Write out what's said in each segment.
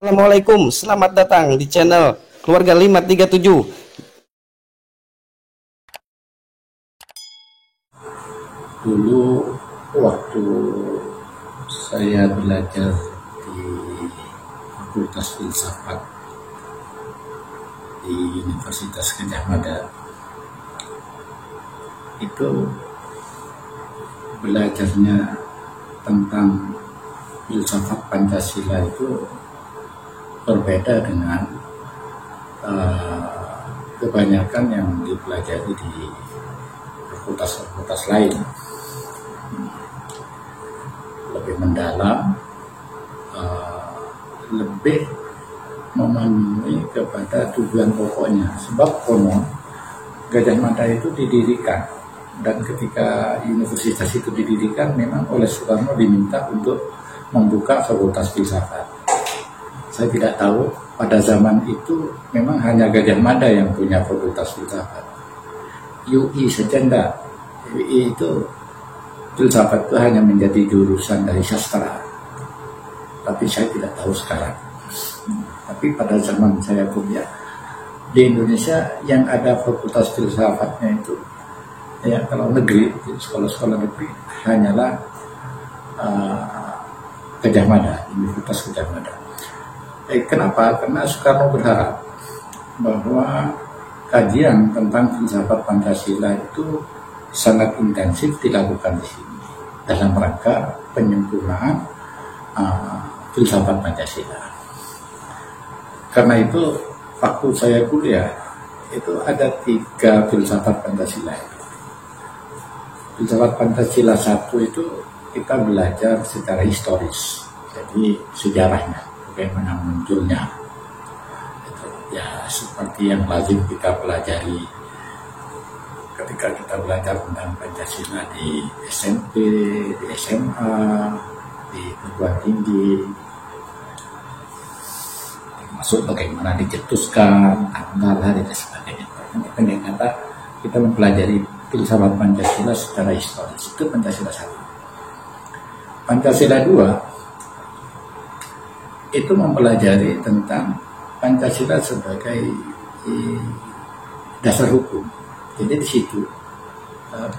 Assalamualaikum, selamat datang di channel Keluarga 537. Dulu waktu saya belajar di Fakultas Filsafat di Universitas Gadjah Mada, itu belajarnya tentang filsafat Pancasila itu berbeda dengan kebanyakan yang dipelajari di fakultas-fakultas lain. Lebih mendalam, lebih memenuhi kepada tujuan pokoknya. Sebab konon Gadjah Mada itu didirikan, dan ketika universitas itu didirikan memang oleh Soekarno diminta untuk membuka fakultas filsafat. Saya tidak tahu pada zaman itu memang hanya Gadjah Mada yang punya fakultas filsafat. UI saja enggak. UI itu filsafat itu hanya menjadi jurusan dari sastra. Tapi saya tidak tahu sekarang. Tapi pada zaman saya kuliah di Indonesia yang ada fakultas filsafatnya itu, ya kalau negeri, sekolah-sekolah negeri hanyalah Gadjah Mada, Universitas Gadjah Mada. Kenapa? Karena Soekarno berharap bahwa kajian tentang filsafat Pancasila itu sangat intensif dilakukan di sini dalam rangka penyempurnaan filsafat Pancasila. Karena itu waktu saya kuliah itu ada 3 filsafat Pancasila itu. Filsafat Pancasila 1 itu kita belajar secara historis, jadi sejarahnya, bagaimana munculnya. Ya seperti yang lazim kita pelajari ketika kita belajar tentang Pancasila di SMP, di SMA, di perguruan tinggi, termasuk bagaimana dicetuskan, tanggal, hari, dan sebagainya. Pendek kata, kita mempelajari filsafat Pancasila secara historis. Itu Pancasila 1. Pancasila 2 itu mempelajari tentang Pancasila sebagai dasar hukum. Jadi di situ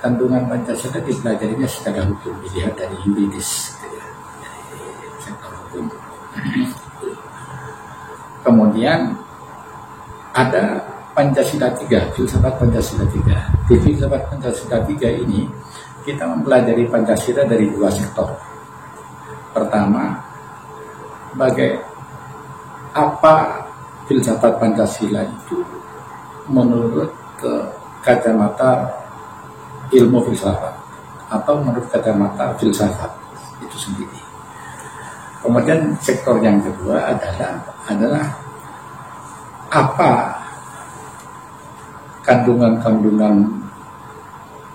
kandungan Pancasila dipelajarinya secara hukum, dilihat dari yuridis, dari sektor hukum. Kemudian ada Pancasila 3, filsafat Pancasila 3. Di filsafat Pancasila 3 ini kita mempelajari Pancasila dari 2 sektor. Pertama, apa filsafat Pancasila itu menurut kacamata ilmu filsafat atau menurut kacamata filsafat itu sendiri. Kemudian sektor yang kedua adalah apa kandungan-kandungan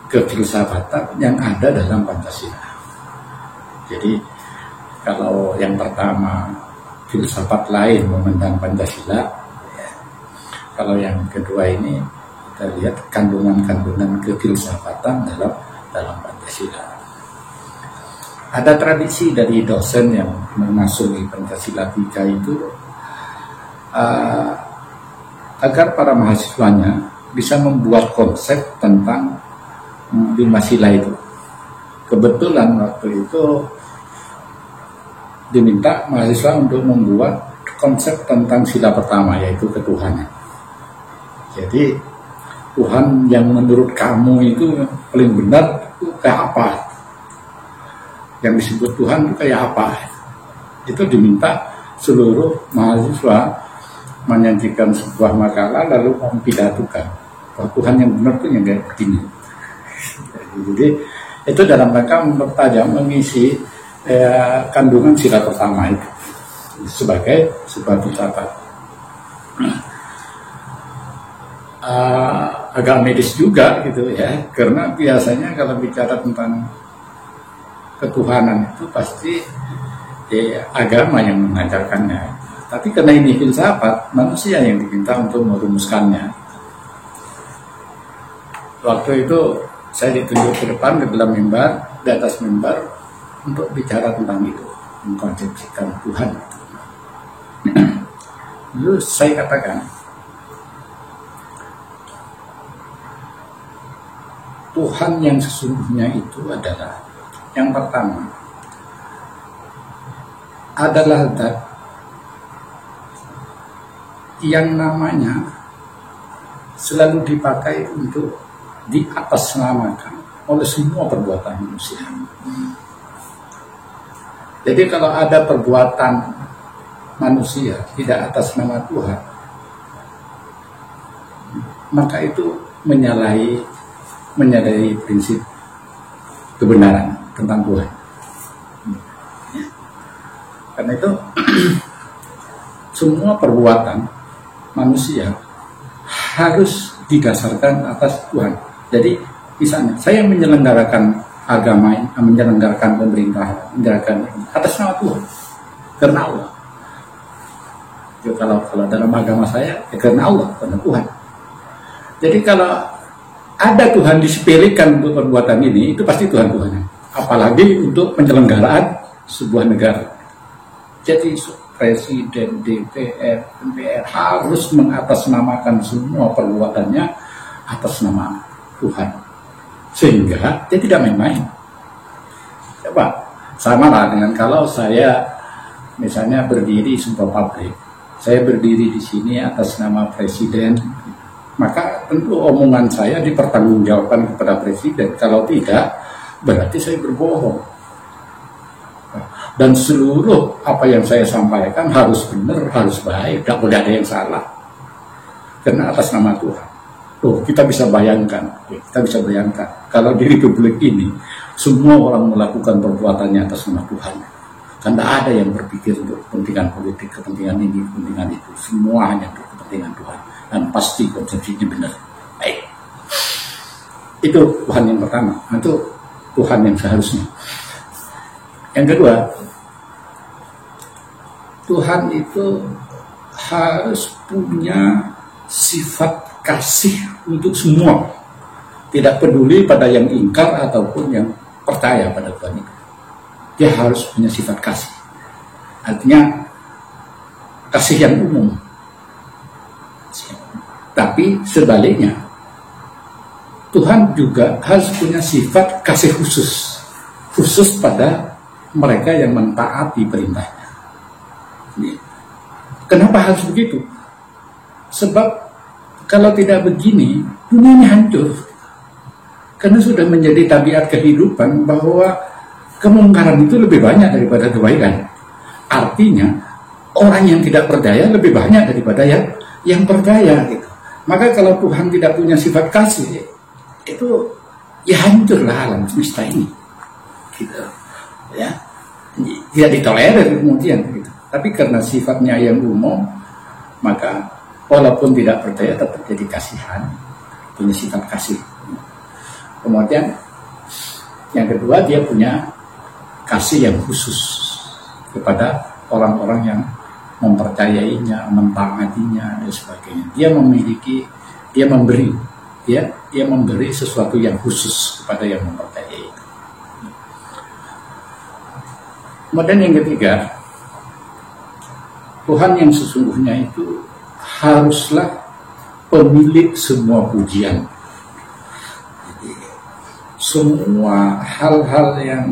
kefilsafatan yang ada dalam Pancasila. Jadi kalau yang pertama filsafat lain memandang Pancasila, ya. Kalau yang kedua ini kita lihat kandungan-kandungan kefilsafatan dalam Pancasila. Ada tradisi dari dosen yang memasuki Pancasila 3 itu agar para mahasiswanya bisa membuat konsep tentang 5 sila itu. Kebetulan waktu itu diminta mahasiswa untuk membuat konsep tentang sila pertama, yaitu ketuhanan. Jadi Tuhan yang menurut kamu itu paling benar itu kayak apa? Yang disebut Tuhan itu kayak apa? Itu diminta seluruh mahasiswa menyajikan sebuah makalah lalu mempidatukan bahwa Tuhan yang benar itu yang kayak begini. Jadi itu dalam rangka mempertajam, mengisi kandungan sila pertama itu sebagai sebuah filsafat. Agak medis juga gitu ya, karena biasanya kalau bicara tentang ketuhanan itu pasti agama yang mengajarkannya. Tapi karena ini filsafat, manusia yang diminta untuk merumuskannya. Waktu itu saya ditunjuk ke depan, ke dalam mimbar, di atas mimbar, untuk bicara tentang itu, mengkonsepsikan Tuhan. Lalu saya katakan, Tuhan yang sesungguhnya itu adalah, yang pertama adalah zat yang namanya selalu dipakai untuk diatasnamakan oleh semua perbuatan manusia. Jadi kalau ada perbuatan manusia tidak atas nama Tuhan, maka itu menyalahi prinsip kebenaran tentang Tuhan. Karena itu semua perbuatan manusia harus didasarkan atas Tuhan. Jadi misalnya saya menyelenggarakan agama, menyelenggarakan pemerintahan, menyelenggarakan atas nama Tuhan, karena Allah. Ya, kalau dalam agama saya ya karena Allah, karena Tuhan. Jadi kalau ada Tuhan disepelekan untuk perbuatan ini, itu pasti Tuhan-Tuhan. Apalagi untuk penyelenggaraan sebuah negara. Jadi presiden, DPR, MPR harus mengatasnamakan semua perbuatannya atas nama Tuhan. Sehingga dia tidak main-main. Coba, sama lah dengan kalau saya misalnya berdiri di sebuah pabrik. Saya berdiri di sini atas nama presiden, maka tentu omongan saya dipertanggungjawabkan kepada presiden. Kalau tidak, berarti saya berbohong. Dan seluruh apa yang saya sampaikan harus benar, harus baik, tidak boleh ada yang salah. Karena atas nama Tuhan. Tuh, kita bisa bayangkan kalau di Republik ini semua orang melakukan perbuatannya atas nama Tuhan. Kan tidak ada yang berpikir untuk kepentingan politik, kepentingan ini, kepentingan itu. Semua hanya untuk kepentingan Tuhan. Dan pasti konsepsinya benar. Baik. Itu Tuhan yang pertama. Itu Tuhan yang seharusnya. Yang kedua, Tuhan itu harus punya sifat kasih untuk semua. Tidak peduli pada yang ingkar ataupun yang percaya pada Tuhan itu. Dia harus punya sifat kasih. Artinya kasih yang umum. Tapi sebaliknya, Tuhan juga harus punya sifat kasih khusus. Khusus pada mereka yang mentaati perintahnya. Kenapa harus begitu? Sebab kalau tidak begini, dunia ini hancur. Karena sudah menjadi tabiat kehidupan bahwa kemungkaran itu lebih banyak daripada kebaikan. Artinya orang yang tidak percaya lebih banyak daripada yang percaya gitu. Maka kalau Tuhan tidak punya sifat kasih, itu ya hancurlah alam semesta ini. Gitu. Ya. Tidak ditolerir kemudian gitu. Tapi karena sifatnya yang umum, maka walaupun tidak percaya tetap jadi kasihan, punya sifat kasih. Kemudian yang kedua, dia punya kasih yang khusus kepada orang-orang yang mempercayainya, mentaatinya dan sebagainya. Dia memberi sesuatu yang khusus kepada yang mempercayai. Kemudian yang ketiga, Tuhan yang sesungguhnya itu haruslah pemilik semua pujian. Jadi, semua hal-hal yang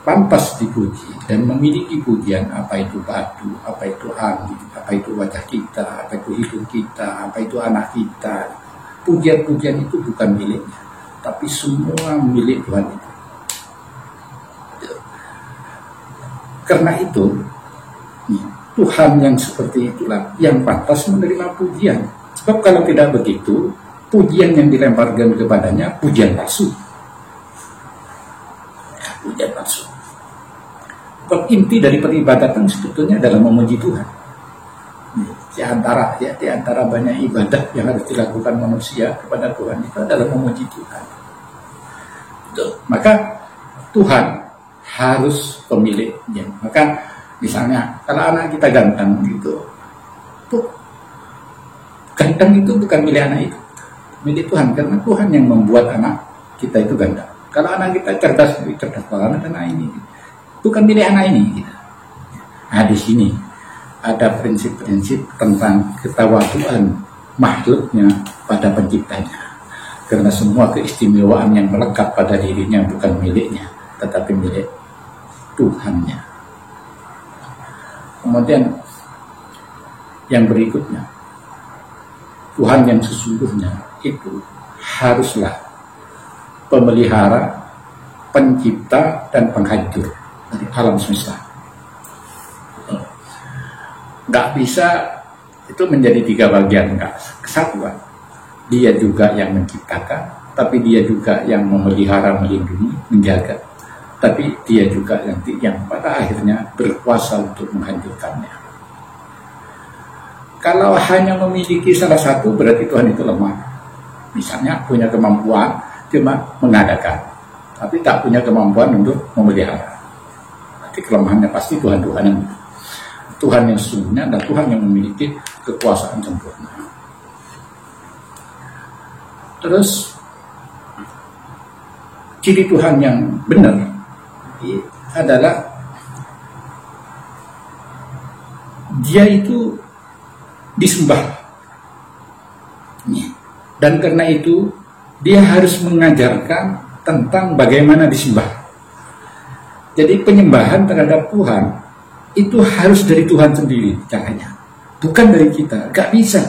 pantas dipuji dan memiliki pujian, apa itu batu, apa itu angin, apa itu wajah kita, apa itu hidup kita, apa itu anak kita. Pujian-pujian itu bukan miliknya, tapi semua milik Tuhan itu. Karena itu, Tuhan yang seperti itulah yang pantas menerima pujian. Sebab kalau tidak begitu, pujian yang dilemparkan kepadanya pujian palsu. Pujian palsu. Sebab inti dari peribadatan sebetulnya adalah memuji Tuhan. Di antara banyak ibadah yang harus dilakukan manusia kepada Tuhan itu adalah memuji Tuhan. Maka Tuhan harus pemiliknya. Maka misalnya kalau anak kita ganteng gitu, ganteng itu bukan milik anak itu, milik Tuhan, karena Tuhan yang membuat anak kita itu ganteng. Kalau anak kita cerdas banget anak ini, bukan milik anak ini. Nah di sini ada prinsip-prinsip tentang ketawaduan makhluknya pada penciptanya. Karena semua keistimewaan yang melekat pada dirinya bukan miliknya, tetapi milik Tuhannya. Kemudian yang berikutnya, Tuhan yang sesungguhnya itu haruslah pemelihara, pencipta, dan penghancur dari alam semesta. Nggak bisa itu menjadi tiga bagian, nggak kesatuan. Dia juga yang menciptakan, tapi dia juga yang memelihara, melindungi, menjaga. Tapi dia juga yang pada akhirnya berkuasa untuk menghancurkannya. Kalau hanya memiliki salah satu, berarti Tuhan itu lemah. Misalnya punya kemampuan cuma mengadakan, tapi tak punya kemampuan untuk memelihara. Nanti kelemahannya pasti Tuhan-Tuhanan. Tuhan yang sesungguhnya adalah Tuhan yang memiliki kekuasaan sempurna. Terus ciri Tuhan yang benar adalah dia itu disembah. Dan karena itu dia harus mengajarkan tentang bagaimana disembah. Jadi penyembahan terhadap Tuhan itu harus dari Tuhan sendiri caranya, bukan dari kita. Gak bisa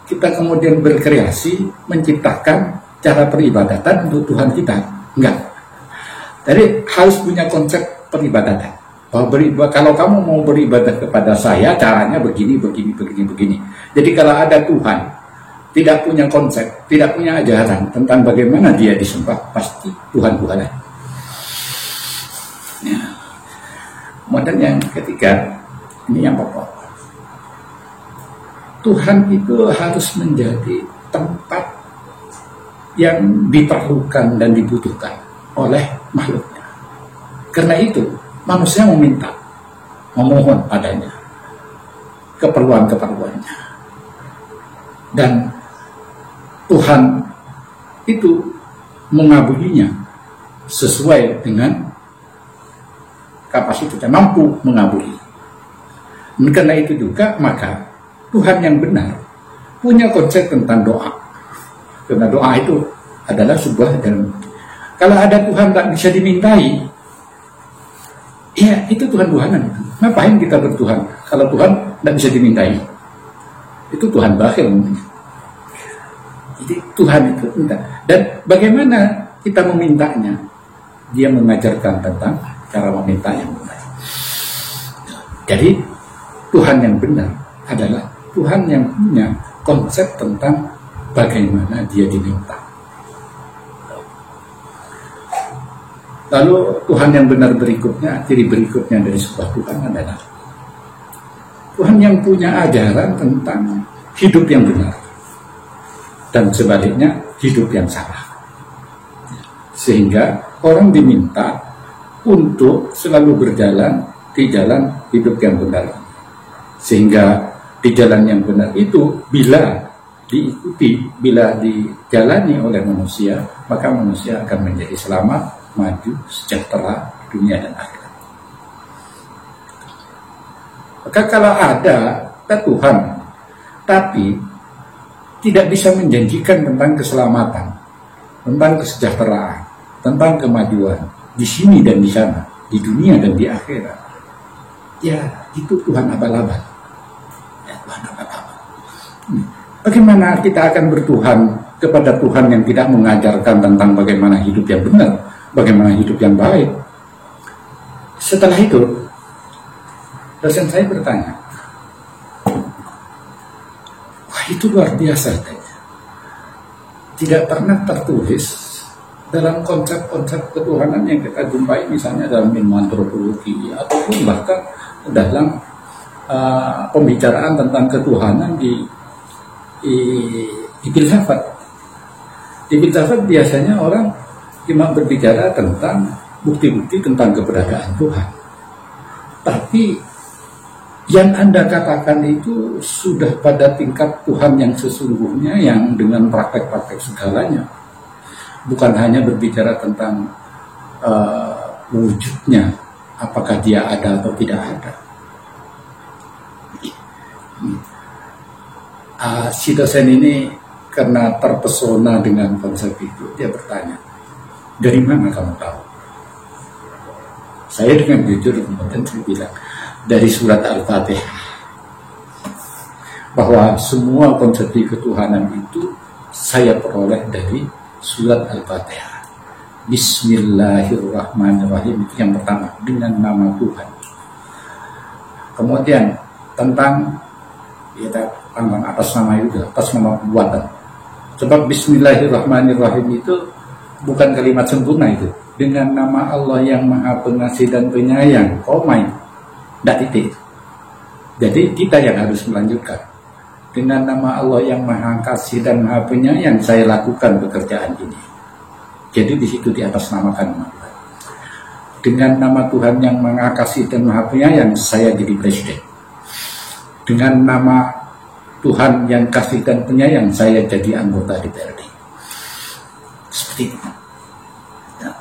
kita kemudian berkreasi menciptakan cara peribadatan untuk Tuhan kita. Enggak. Jadi harus punya konsep peribadatan. Bahwa kalau kamu mau beribadah kepada saya, caranya begini. Jadi kalau ada Tuhan tidak punya konsep, tidak punya ajaran tentang bagaimana dia disembah, pasti Tuhan-Tuhanan. Ya. Kemudian yang ketiga, ini yang pokok. Tuhan itu harus menjadi tempat yang diperlukan dan dibutuhkan oleh makhluknya. Karena itu manusia memohon padanya keperluan-keperluannya. Dan Tuhan itu mengabulinya sesuai dengan kapasitasnya, mampu mengabuli. Dan karena itu juga maka Tuhan yang benar punya konsep tentang doa. Karena doa itu adalah sebuah jalan. Kalau ada Tuhan tak bisa dimintai, ya itu Tuhan-Tuhanan. Ngapain kita bertuhan kalau Tuhan tak bisa dimintai? Itu Tuhan bakhil namanya. Jadi Tuhan itu minta. Dan bagaimana kita memintanya? Dia mengajarkan tentang cara meminta yang benar. Jadi Tuhan yang benar adalah Tuhan yang punya konsep tentang bagaimana dia diminta. Lalu Tuhan yang benar berikutnya, ciri berikutnya dari sebuah Tuhan adalah Tuhan yang punya ajaran tentang hidup yang benar dan sebaliknya hidup yang salah. Sehingga orang diminta untuk selalu berjalan di jalan hidup yang benar. Sehingga di jalan yang benar itu bila diikuti, bila dijalani oleh manusia, maka manusia akan menjadi selamat, maju, sejahtera dunia dan akhirat. Maka kalau ada Tuhan tapi tidak bisa menjanjikan tentang keselamatan, tentang kesejahteraan, tentang kemajuan di sini dan di sana, di dunia dan di akhirat, ya itu Tuhan abal-abal. Bagaimana kita akan bertuhan kepada Tuhan yang tidak mengajarkan tentang bagaimana hidup yang benar, bagaimana hidup yang baik? Setelah itu, dosen saya bertanya, wah itu luar biasa. Tidak pernah tertulis dalam konsep-konsep ketuhanan yang kita jumpai misalnya dalam ilmu antropologi ataupun bahkan dalam pembicaraan tentang ketuhanan di filsafat. Di filsafat biasanya orang cuma berbicara tentang bukti-bukti tentang keberadaan Tuhan. Tapi yang Anda katakan itu sudah pada tingkat Tuhan yang sesungguhnya, yang dengan praktek-praktek segalanya. Bukan hanya berbicara tentang wujudnya, apakah dia ada atau tidak ada. Si dosen ini karena terpesona dengan konsep itu, dia bertanya, dari mana kamu tahu? Saya dengan jujur kemudian saya bilang, dari surat Al-Fatihah. Bahwa semua konsep ketuhanan itu saya peroleh dari surat Al-Fatihah. Bismillahirrahmanirrahim, itu yang pertama, dengan nama Tuhan. Kemudian tentang atas nama juga, atas nama perbuatan. Sebab Bismillahirrahmanirrahim itu bukan kalimat sempurna itu. Dengan nama Allah yang Maha Pengasih dan Penyayang, tidak titik. Jadi kita yang harus melanjutkan. Dengan nama Allah yang Maha Kasih dan Maha Penyayang, saya lakukan pekerjaan ini. Jadi di situ di atas namakan nama Tuhan. Dengan nama Tuhan yang Maha Kasih dan Maha Penyayang, saya jadi presiden. Dengan nama Tuhan yang kasih dan penyayang, saya jadi anggota DPRD. Seperti itu. Ya.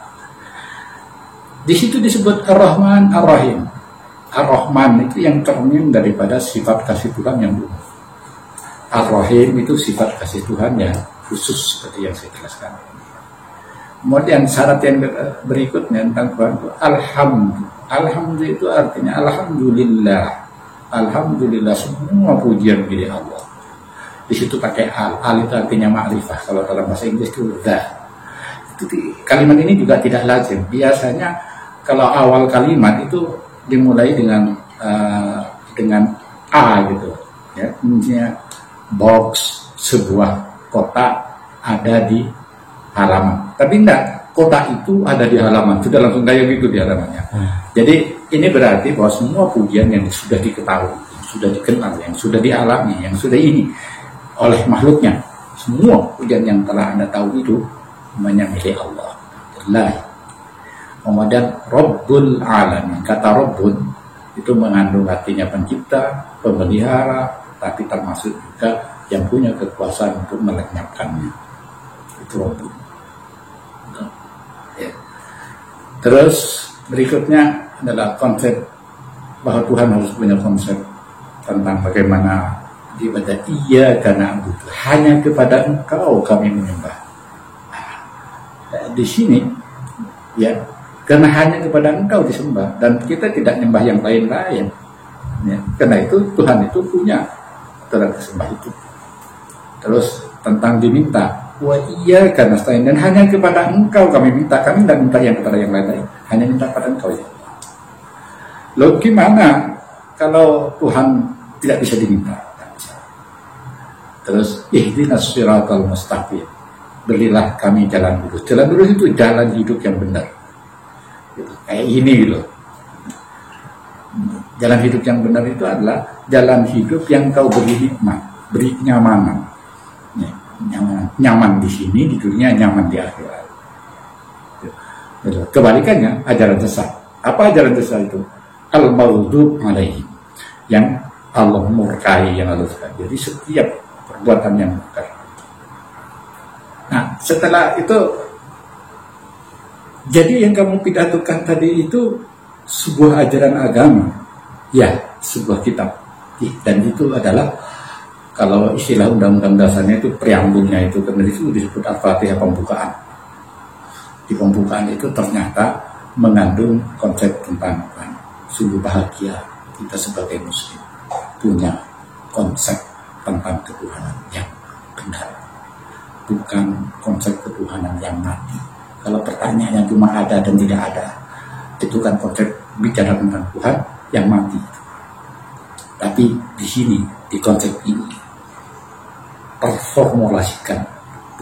Di situ disebut Ar-Rahman Ar-Rahim. Ar-Rahman itu yang cermin daripada sifat kasih Tuhan yang umum. Ar-Rahim itu sifat kasih Tuhan yang khusus seperti yang saya jelaskan. Kemudian syarat yang berikutnya tentang Tuhan itu Alhamdulillah. Alhamdulillah itu artinya Alhamdulillah. Alhamdulillah, semua pujian milik Allah. Di situ pakai al itu artinya ma'rifah. Kalau dalam bahasa Inggris itu the. Kalimat ini juga tidak lazim. Biasanya kalau awal kalimat itu dimulai dengan a gitu. Ya, misalnya box, sebuah kotak ada di halaman. Tapi enggak, kotak itu ada di halaman. Sudah langsung kayak gitu di halamannya. Jadi ini berarti bahwa semua pujian yang sudah diketahui, yang sudah dikenal, yang sudah dialami, yang sudah ini oleh makhluknya, semua pujian yang telah Anda tahu itu namanya milik Allah. Kemudian Rabbul Alamin, kata Rabbun itu mengandung artinya pencipta, pemelihara, tapi termasuk juga yang punya kekuasaan untuk melenyapkannya. Itu Rabbun. Ya. Terus berikutnya adalah konsep bahwa Tuhan harus punya konsep tentang bagaimana ibadah. Iya, karena hanya kepada Engkau kami menyembah. Di sini ya, karena hanya kepada Engkau disembah dan kita tidak menyembah yang lain-lain. Ya, karena itu Tuhan itu punya aturan disembah itu. Terus tentang diminta, wa iya karena selain dan hanya kepada Engkau kami minta, kami tidak minta yang kepada yang lain-lain, hanya minta kepada Engkau ya. Lalu gimana kalau Tuhan tidak bisa diminta? Terus ihdinas siratal mustaqim, berilah kami jalan lurus. Jalan lurus itu jalan hidup yang benar. Kayak ini gitu. Jalan hidup yang benar itu adalah jalan hidup yang kau beri nikmat, beri kenyamanan. Nyaman di sini, di dunia, nyaman di akhirat. Kebalikannya ajaran sesat. Apa ajaran sesat itu? Al-maghdubi alaihim, yang Allah murkai, yang Allah suka. Jadi setiap perbuatan yang murkai. Nah, setelah itu, jadi yang kamu pidatokan tadi itu sebuah ajaran agama, ya, sebuah kitab. Dan itu adalah, kalau istilah undang-undang dasarnya itu preambulnya itu, karena itu disebut Al-Fatihah pembukaan. Di pembukaan itu ternyata mengandung konsep tentang sungguh bahagia kita sebagai muslim punya konsep tentang ketuhanan yang benar, bukan konsep ketuhanan yang mati. Kalau pertanyaannya cuma ada dan tidak ada, itu kan konsep bicara tentang Tuhan yang mati. Tapi di sini, di konsep ini terformulasikan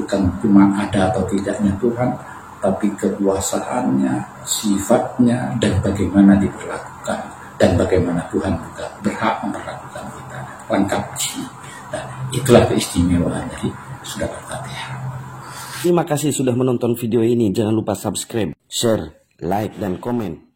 bukan cuma ada atau tidaknya Tuhan, tapi kekuasaannya, sifatnya, dan bagaimana diperlakukan, dan bagaimana Tuhan juga berhak memperlakukan kita. Lengkap di sini. Nah, itulah keistimewaan dari surat Al-Fatihah. Terima kasih sudah menonton video ini. Jangan lupa subscribe, share, like, dan komen.